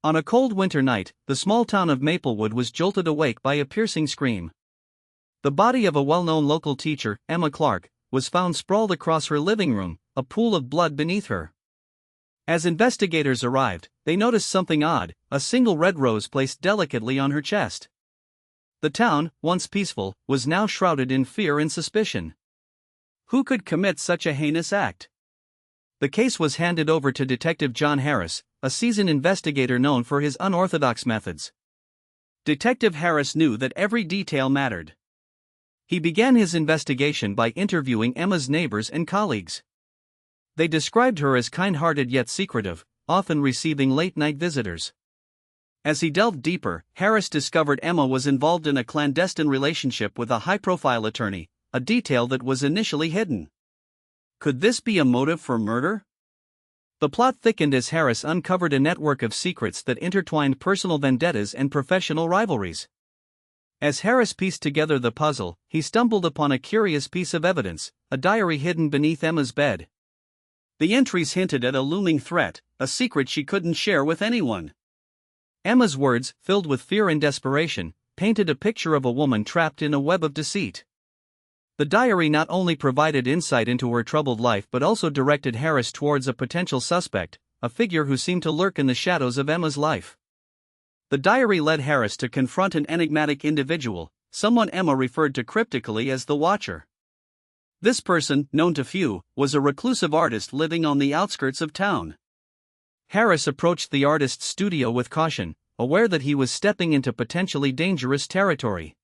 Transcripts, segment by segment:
On a cold winter night, the small town of Maplewood was jolted awake by a piercing scream. The body of a well-known local teacher, Emma Clark, was found sprawled across her living room, a pool of blood beneath her. As investigators arrived, they noticed something odd: a single red rose placed delicately on her chest. The town, once peaceful, was now shrouded in fear and suspicion. Who could commit such a heinous act? The case was handed over to Detective John Harris, a seasoned investigator known for his unorthodox methods. Detective Harris knew that every detail mattered. He began his investigation by interviewing Emma's neighbors and colleagues. They described her as kind-hearted yet secretive, often receiving late-night visitors. As he delved deeper, Harris discovered Emma was involved in a clandestine relationship with a high-profile attorney, a detail that was initially hidden. Could this be a motive for murder? The plot thickened as Harris uncovered a network of secrets that intertwined personal vendettas and professional rivalries. As Harris pieced together the puzzle, he stumbled upon a curious piece of evidence: a diary hidden beneath Emma's bed. The entries hinted at a looming threat, a secret she couldn't share with anyone. Emma's words, filled with fear and desperation, painted a picture of a woman trapped in a web of deceit. The diary not only provided insight into her troubled life but also directed Harris towards a potential suspect, a figure who seemed to lurk in the shadows of Emma's life. The diary led Harris to confront an enigmatic individual, someone Emma referred to cryptically as the Watcher. This person, known to few, was a reclusive artist living on the outskirts of town. Harris approached the artist's studio with caution, aware that he was stepping into potentially dangerous territory.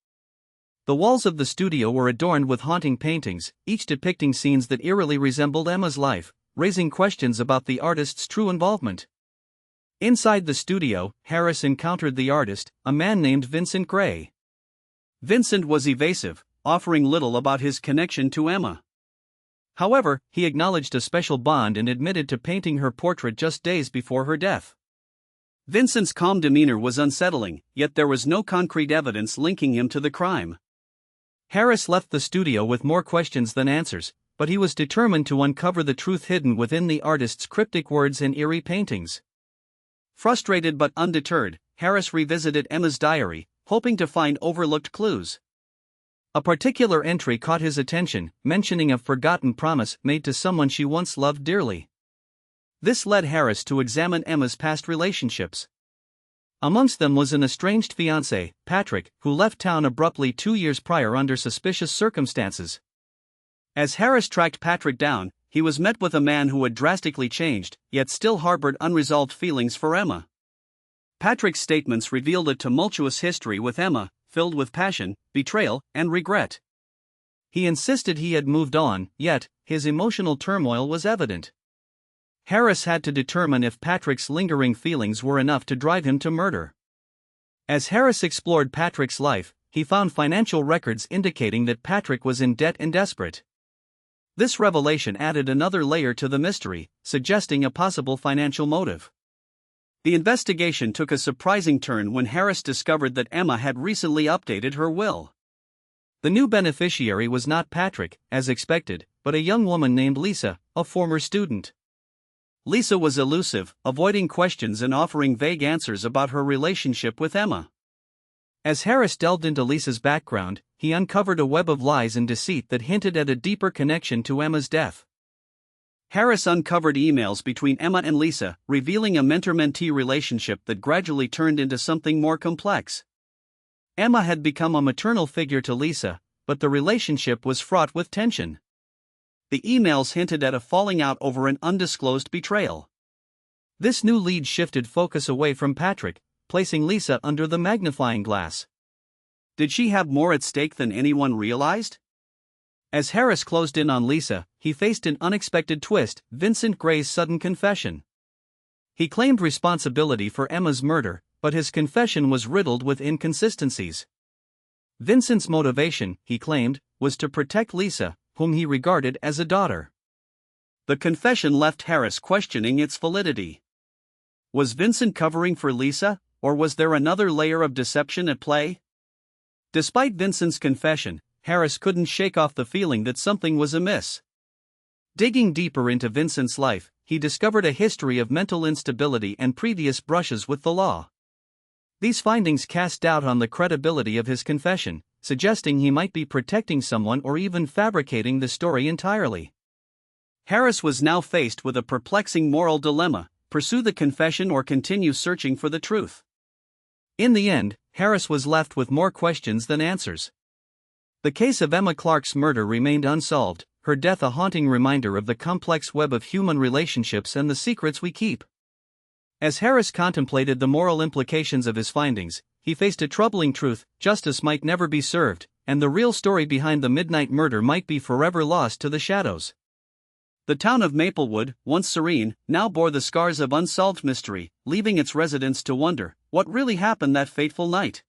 The walls of the studio were adorned with haunting paintings, each depicting scenes that eerily resembled Emma's life, raising questions about the artist's true involvement. Inside the studio, Harris encountered the artist, a man named Vincent Gray. Vincent was evasive, offering little about his connection to Emma. However, he acknowledged a special bond and admitted to painting her portrait just days before her death. Vincent's calm demeanor was unsettling, yet there was no concrete evidence linking him to the crime. Harris left the studio with more questions than answers, but he was determined to uncover the truth hidden within the artist's cryptic words and eerie paintings. Frustrated but undeterred, Harris revisited Emma's diary, hoping to find overlooked clues. A particular entry caught his attention, mentioning a forgotten promise made to someone she once loved dearly. This led Harris to examine Emma's past relationships. Amongst them was an estranged fiancé, Patrick, who left town abruptly 2 years prior under suspicious circumstances. As Harris tracked Patrick down, he was met with a man who had drastically changed, yet still harbored unresolved feelings for Emma. Patrick's statements revealed a tumultuous history with Emma, filled with passion, betrayal, and regret. He insisted he had moved on, yet his emotional turmoil was evident. Harris had to determine if Patrick's lingering feelings were enough to drive him to murder. As Harris explored Patrick's life, he found financial records indicating that Patrick was in debt and desperate. This revelation added another layer to the mystery, suggesting a possible financial motive. The investigation took a surprising turn when Harris discovered that Emma had recently updated her will. The new beneficiary was not Patrick, as expected, but a young woman named Lisa, a former student. Lisa was elusive, avoiding questions and offering vague answers about her relationship with Emma. As Harris delved into Lisa's background, he uncovered a web of lies and deceit that hinted at a deeper connection to Emma's death. Harris uncovered emails between Emma and Lisa, revealing a mentor-mentee relationship that gradually turned into something more complex. Emma had become a maternal figure to Lisa, but the relationship was fraught with tension. The emails hinted at a falling out over an undisclosed betrayal. This new lead shifted focus away from Patrick, placing Lisa under the magnifying glass. Did she have more at stake than anyone realized? As Harris closed in on Lisa, he faced an unexpected twist: Vincent Gray's sudden confession. He claimed responsibility for Emma's murder, but his confession was riddled with inconsistencies. Vincent's motivation, he claimed, was to protect Lisa, whom he regarded as a daughter. The confession left Harris questioning its validity. Was Vincent covering for Lisa, or was there another layer of deception at play? Despite Vincent's confession, Harris couldn't shake off the feeling that something was amiss. Digging deeper into Vincent's life, he discovered a history of mental instability and previous brushes with the law. These findings cast doubt on the credibility of his confession, suggesting he might be protecting someone or even fabricating the story entirely. Harris was now faced with a perplexing moral dilemma: pursue the confession or continue searching for the truth. In the end, Harris was left with more questions than answers. The case of Emma Clark's murder remained unsolved, her death a haunting reminder of the complex web of human relationships and the secrets we keep. As Harris contemplated the moral implications of his findings, he faced a troubling truth: justice might never be served, and the real story behind the midnight murder might be forever lost to the shadows. The town of Maplewood, once serene, now bore the scars of unsolved mystery, leaving its residents to wonder what really happened that fateful night.